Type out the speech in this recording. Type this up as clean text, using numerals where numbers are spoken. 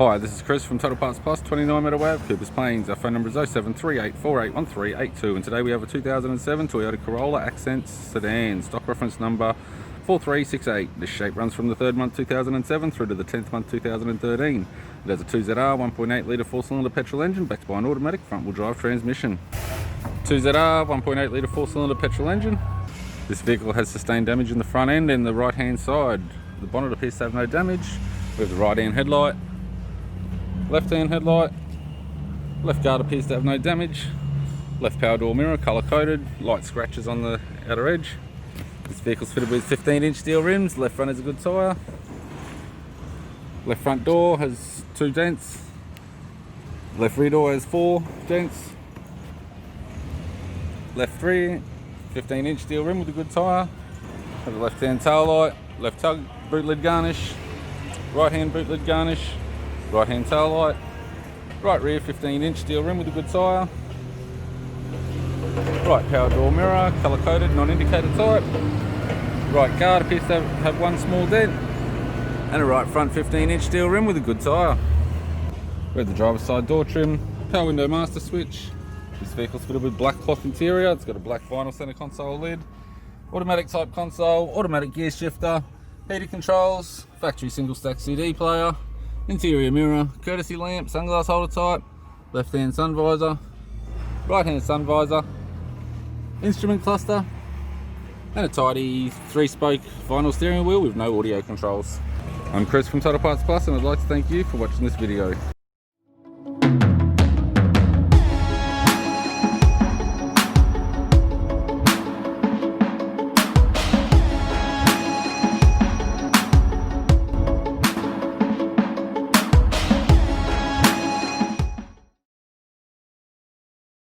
Hi, this is Chris from Total Parts Plus, 29 Meadow Ave, Coopers Plains. Our phone number is 0738481382, and today we have a 2007 Toyota Corolla Accent sedan, stock reference number 4368. This shape runs from the 3rd month 2007 through to the 10th month 2013. It has a 2ZR 1.8 litre 4-cylinder petrol engine backed by an automatic front-wheel drive transmission. 2ZR 1.8 litre 4-cylinder petrol engine. This vehicle has sustained damage in the front end and the right hand side. The bonnet appears to have no damage. We have the right hand headlight, left hand headlight, left guard appears to have no damage, left power door mirror colour coded, light scratches on the outer edge. This vehicle's fitted with 15-inch steel rims, left front has a good tyre, left front door has 2 dents, left rear door has 4 dents, left rear 15-inch steel rim with a good tyre, have a left hand tail light, left tug boot lid garnish, right hand boot lid garnish, right hand tail light, right rear 15-inch steel rim with a good tyre, right power door mirror, colour coded, non-indicator type, right guard appears to have 1 small dent, and a right front 15-inch steel rim with a good tyre. We have the driver's side door trim, power window master switch. This vehicle's fitted with black cloth interior, it's got a black vinyl centre console lid, automatic type console, automatic gear shifter, heated controls, factory single stack CD player, interior mirror, courtesy lamp, sunglass holder type, left hand sun visor, right hand sun visor, instrument cluster, and a tidy 3-spoke vinyl steering wheel with no audio controls. I'm Chris from Total Parts Plus, and I'd like to thank you for watching this video.